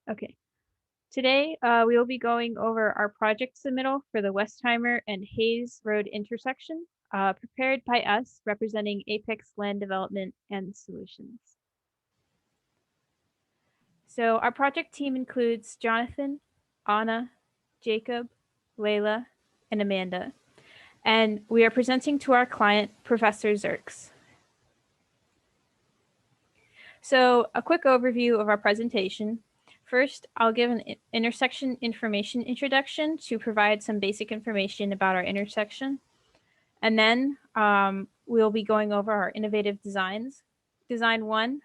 Okay. Today, we will be going over our project submittal for the Westheimer and Hayes Road intersection, prepared by us representing Apex Land Development and Solutions. So our project team includes Jonathan, Anna, Jacob, Layla, and Amanda. And we are presenting to our client, Professor Zerks. So a quick overview of our presentation. First, I'll give an intersection information introduction to provide some basic information about our intersection. And then we'll be going over our innovative designs. Design 1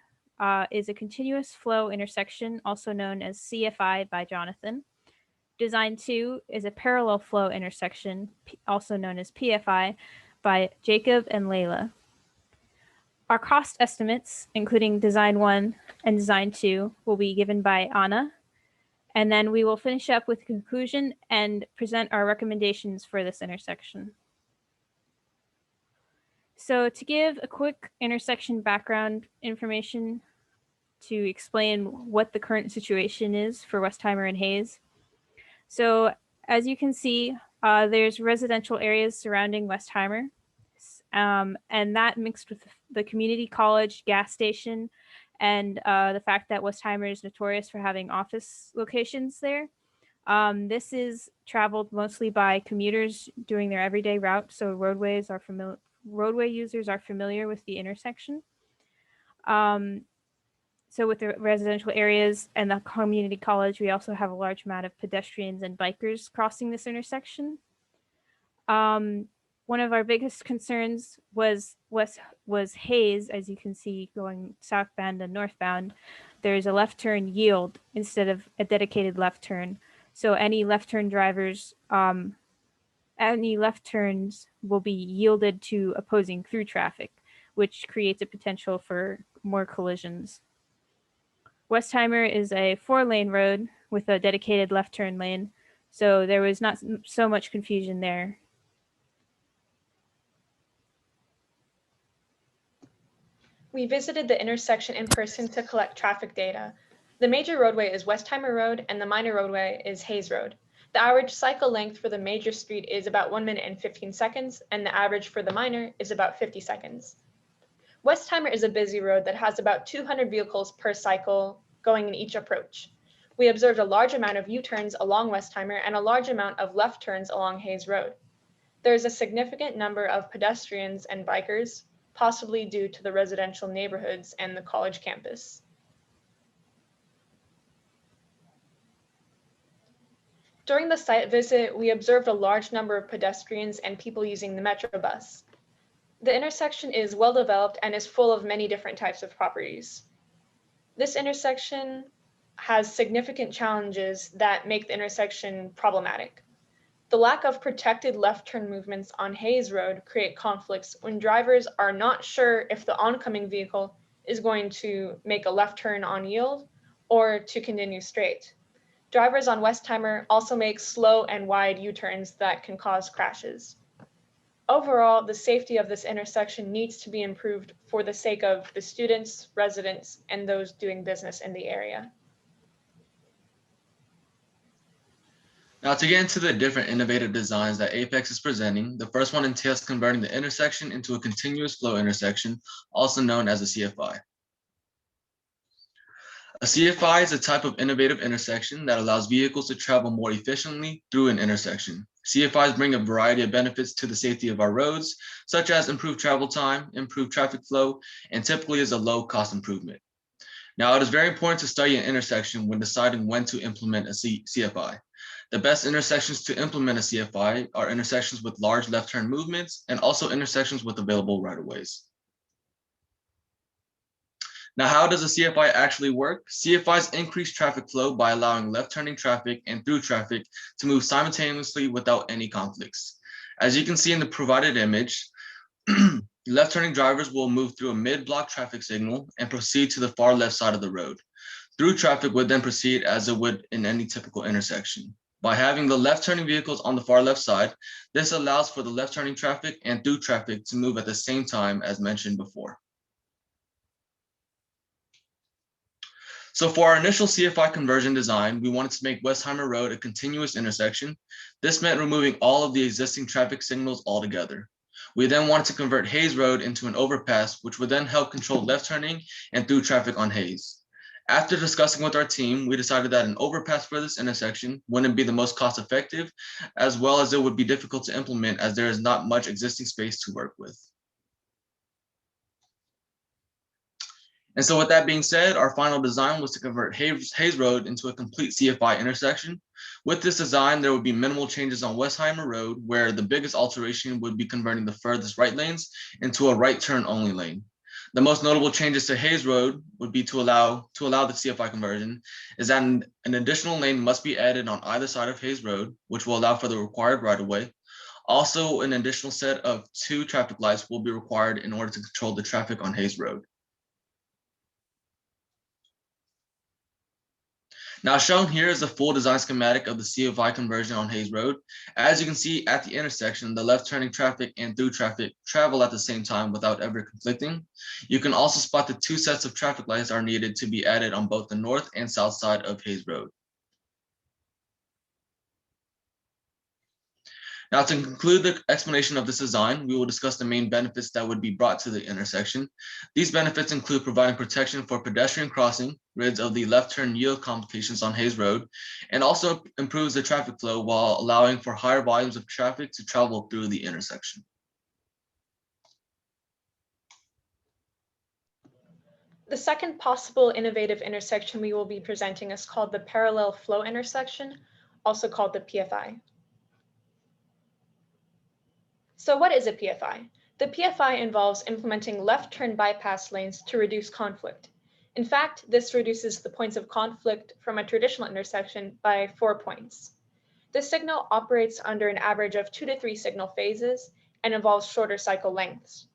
is a continuous flow intersection, also known as CFI by Jonathan. Design 2 is a parallel flow intersection, also known as PFI, by Jacob and Layla. Our cost estimates, including Design 1 and Design 2, will be given by Anna. And then we will finish up with conclusion and present our recommendations for this intersection. So to give a quick intersection background information to explain what the current situation is for Westheimer and Hayes. So as you can see, there's residential areas surrounding Westheimer, and that mixed with the community college, gas station, and the fact that Westheimer is notorious for having office locations there. This is traveled mostly by commuters doing their everyday route, so roadway users are familiar with the intersection. So with the residential areas and the community college, we also have a large amount of pedestrians and bikers crossing this intersection. One of our biggest concerns was Hayes, as you can see, going southbound and northbound. There's a left turn yield instead of a dedicated left turn. So any left turn drivers, any left turns will be yielded to opposing through traffic, which creates a potential for more collisions. Westheimer is a 4-lane road with a dedicated left turn lane, so there was not so much confusion there. We visited the intersection in person to collect traffic data. The major roadway is Westheimer Road and the minor roadway is Hayes Road. The average cycle length for the major street is about 1 minute and 15 seconds, and the average for the minor is about 50 seconds. Westheimer is a busy road that has about 200 vehicles per cycle going in each approach. We observed a large amount of U-turns along Westheimer and a large amount of left turns along Hayes Road. There is a significant number of pedestrians and bikers, possibly due to the residential neighborhoods and the college campus. During the site visit, we observed a large number of pedestrians and people using the Metro bus. The intersection is well developed and is full of many different types of properties. This intersection has significant challenges that make the intersection problematic. The lack of protected left turn movements on Hayes Road create conflicts when drivers are not sure if the oncoming vehicle is going to make a left turn on yield or to continue straight. Drivers on Westheimer also make slow and wide U-turns that can cause crashes. Overall, the safety of this intersection needs to be improved for the sake of the students, residents, and those doing business in the area. Now, to get into the different innovative designs that Apex is presenting, the first one entails converting the intersection into a continuous flow intersection, also known as a CFI. A CFI is a type of innovative intersection that allows vehicles to travel more efficiently through an intersection. CFIs bring a variety of benefits to the safety of our roads, such as improved travel time, improved traffic flow, and typically is a low-cost improvement. Now, it is very important to study an intersection when deciding when to implement a CFI. The best intersections to implement a CFI are intersections with large left turn movements and also intersections with available right-of-ways. Now, how does a CFI actually work? CFIs increase traffic flow by allowing left turning traffic and through traffic to move simultaneously without any conflicts. As you can see in the provided image, left turning drivers will move through a mid-block traffic signal and proceed to the far left side of the road. Through traffic would then proceed as it would in any typical intersection. By having the left turning vehicles on the far left side, this allows for the left turning traffic and through traffic to move at the same time as mentioned before. So for our initial CFI conversion design, we wanted to make Westheimer Road a continuous intersection. This meant removing all of the existing traffic signals altogether. We then wanted to convert Hayes Road into an overpass, which would then help control left turning and through traffic on Hayes. After discussing with our team, we decided that an overpass for this intersection wouldn't be the most cost effective, as well as it would be difficult to implement as there is not much existing space to work with. And so with that being said, our final design was to convert Hayes Road into a complete CFI intersection. With this design, there would be minimal changes on Westheimer Road, where the biggest alteration would be converting the furthest right lanes into a right turn only lane. The most notable changes to Hayes Road would be to allow the CFI conversion is that an additional lane must be added on either side of Hayes Road, which will allow for the required right-of-way. Also, an additional set of 2 traffic lights will be required in order to control the traffic on Hayes Road. Now shown here is a full design schematic of the CFI conversion on Hayes Road. As you can see at the intersection, the left turning traffic and through traffic travel at the same time without ever conflicting. You can also spot the 2 sets of traffic lights are needed to be added on both the north and south side of Hayes Road. Now, to conclude the explanation of this design, we will discuss the main benefits that would be brought to the intersection. These benefits include providing protection for pedestrian crossing, rids of the left turn yield complications on Hayes Road, and also improves the traffic flow while allowing for higher volumes of traffic to travel through the intersection. The second possible innovative intersection we will be presenting is called the parallel flow intersection, also called the PFI. So what is a PFI? The PFI involves implementing left turn bypass lanes to reduce conflict. In fact, this reduces the points of conflict from a traditional intersection by 4 points. This signal operates under an average of 2 to 3 signal phases and involves shorter cycle lengths.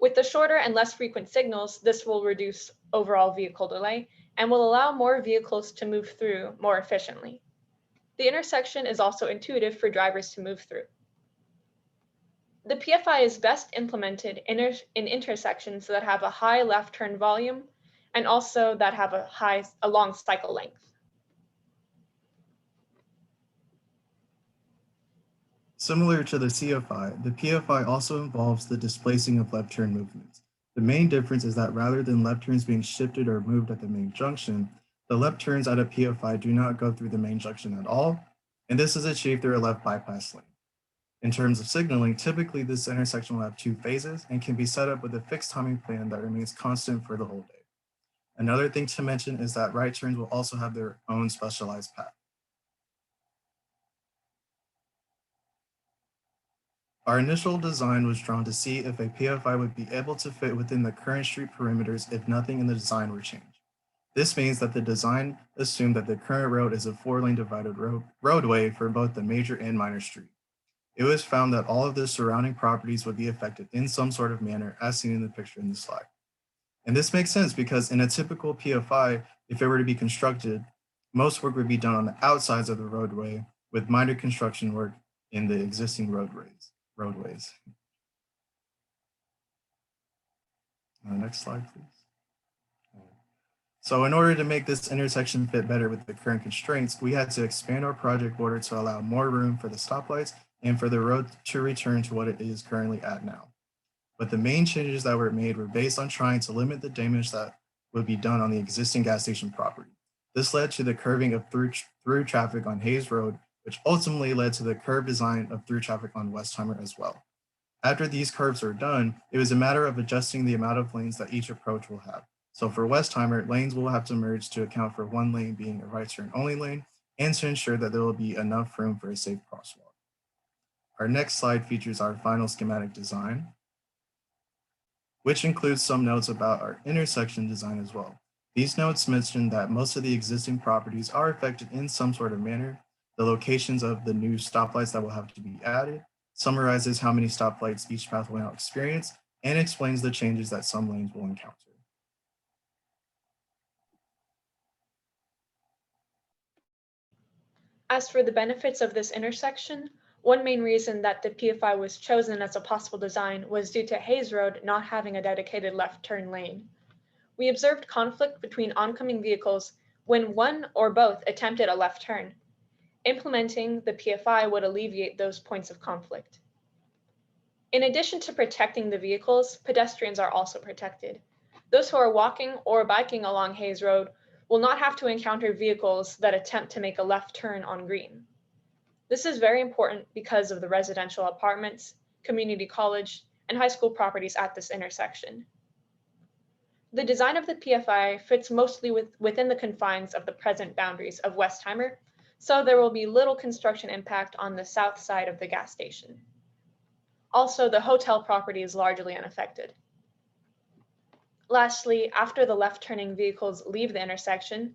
With the shorter and less frequent signals, this will reduce overall vehicle delay and will allow more vehicles to move through more efficiently. The intersection is also intuitive for drivers to move through. The PFI is best implemented in intersections that have a high left turn volume and also that have a long cycle length. Similar to the CFI, the PFI also involves the displacing of left turn movements. The main difference is that rather than left turns being shifted or moved at the main junction, the left turns at a PFI do not go through the main junction at all, and this is achieved through a left bypass lane. In terms of signaling, typically this intersection will have 2 phases and can be set up with a fixed timing plan that remains constant for the whole day. Another thing to mention is that right turns will also have their own specialized path. Our initial design was drawn to see if a PFI would be able to fit within the current street perimeters if nothing in the design were changed. This means that the design assumed that the current road is a 4-lane divided roadway for both the major and minor street. It was found that all of the surrounding properties would be affected in some sort of manner as seen in the picture in the slide. And this makes sense because in a typical PFI, if it were to be constructed, most work would be done on the outsides of the roadway with minor construction work in the existing roadways. Next slide, please. So in order to make this intersection fit better with the current constraints, we had to expand our project border to allow more room for the stoplights and for the road to return to what it is currently at now. But the main changes that were made were based on trying to limit the damage that would be done on the existing gas station property. This led to the curving of through traffic on Hayes Road, which ultimately led to the curved design of through traffic on Westheimer as well. After these curves were done, it was a matter of adjusting the amount of lanes that each approach will have. So for Westheimer, lanes will have to merge to account for 1 lane being a right turn only lane and to ensure that there will be enough room for a safe crosswalk. Our next slide features our final schematic design, which includes some notes about our intersection design as well. These notes mention that most of the existing properties are affected in some sort of manner, the locations of the new stoplights that will have to be added, summarizes how many stoplights each path will now experience, and explains the changes that some lanes will encounter. As for the benefits of this intersection, one main reason that the PFI was chosen as a possible design was due to Hayes Road not having a dedicated left turn lane. We observed conflict between oncoming vehicles when one or both attempted a left turn. Implementing the PFI would alleviate those points of conflict. In addition to protecting the vehicles, pedestrians are also protected. Those who are walking or biking along Hayes Road will not have to encounter vehicles that attempt to make a left turn on green. This is very important because of the residential apartments, community college, and high school properties at this intersection. The design of the PFI fits mostly within the confines of the present boundaries of Westheimer, so there will be little construction impact on the south side of the gas station. Also, the hotel property is largely unaffected. Lastly, after the left-turning vehicles leave the intersection,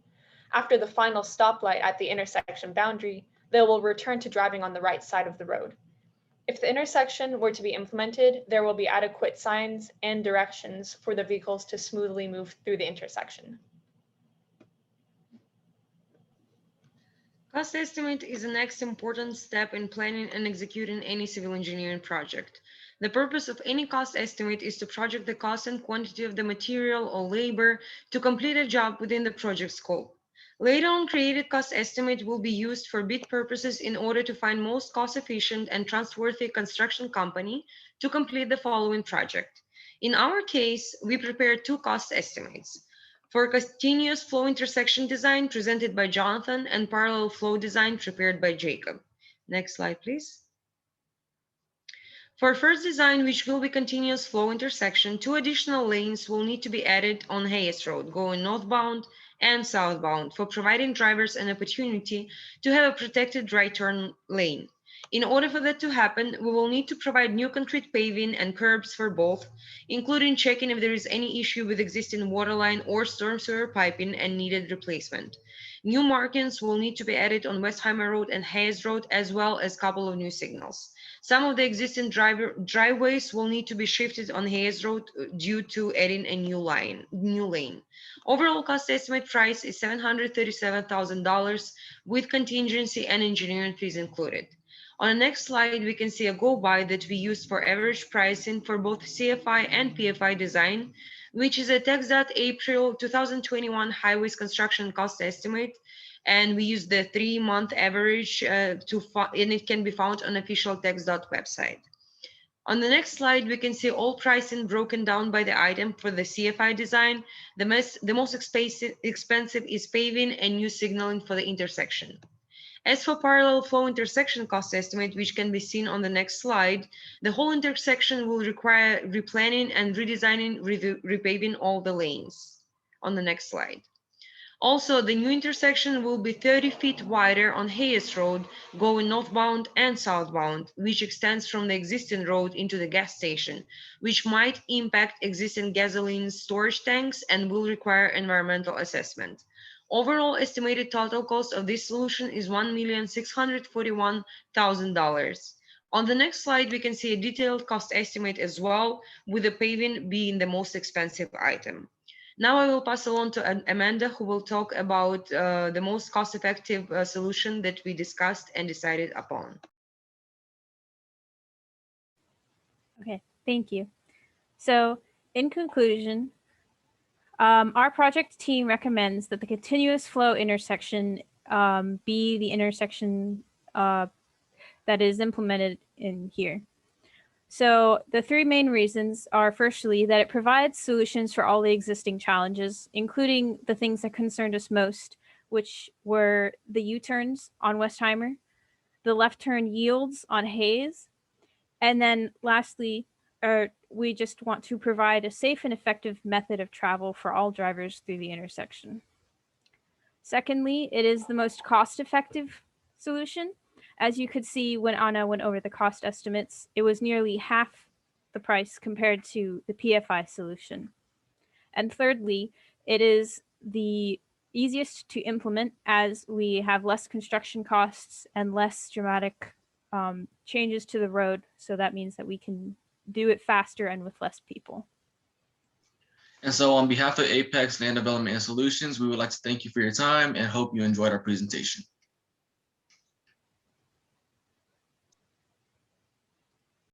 after the final stoplight at the intersection boundary, they will return to driving on the right side of the road. If the intersection were to be implemented, there will be adequate signs and directions for the vehicles to smoothly move through the intersection. Cost estimate is the next important step in planning and executing any civil engineering project. The purpose of any cost estimate is to project the cost and quantity of the material or labor to complete a job within the project scope. Later on, created cost estimate will be used for bid purposes in order to find most cost-efficient and trustworthy construction company to complete the following project. In our case, we prepared two cost estimates. For continuous flow intersection design presented by Jonathan and parallel flow design prepared by Jacob. Next slide, please. For first design, which will be continuous flow intersection, 2 additional lanes will need to be added on Hayes Road, going northbound and southbound, for providing drivers an opportunity to have a protected right turn lane. In order for that to happen, we will need to provide new concrete paving and curbs for both, including checking if there is any issue with existing water line or storm sewer piping and needed replacement. New markings will need to be added on Westheimer Road and Hayes Road, as well as a couple of new signals. Some of the existing driveways will need to be shifted on Hayes Road due to adding a new lane. Overall cost estimate price is $737,000 with contingency and engineering fees included. On the next slide, we can see a go-by that we used for average pricing for both CFI and PFI design, which is a TxDOT April 2021 highways construction cost estimate. And we use the 3-month average and it can be found on official TxDOT website. On the next slide, we can see all pricing broken down by the item for the CFI design. The most expensive is paving and new signaling for the intersection. As for parallel flow intersection cost estimate, which can be seen on the next slide, the whole intersection will require replanning and redesigning, repaving all the lanes. On the next slide. Also, the new intersection will be 30 feet wider on Hayes Road, going northbound and southbound, which extends from the existing road into the gas station, which might impact existing gasoline storage tanks and will require environmental assessment. Overall estimated total cost of this solution is $1,641,000. On the next slide, we can see a detailed cost estimate as well, with the paving being the most expensive item. Now I will pass along to Amanda, who will talk about the most cost-effective solution that we discussed and decided upon. Okay, thank you. So in conclusion, our project team recommends that the continuous flow intersection be the intersection that is implemented in here. So the 3 main reasons are, firstly, that it provides solutions for all the existing challenges, including the things that concerned us most, which were the U-turns on Westheimer, the left turn yields on Hayes, and then lastly, we just want to provide a safe and effective method of travel for all drivers through the intersection. Secondly, it is the most cost-effective solution. As you could see when Anna went over the cost estimates, it was nearly half the price compared to the PFI solution. And thirdly, it is the easiest to implement as we have less construction costs and less dramatic changes to the road. So that means that we can do it faster and with less people. And so on behalf of Apex Land Development and Solutions, we would like to thank you for your time and hope you enjoyed our presentation.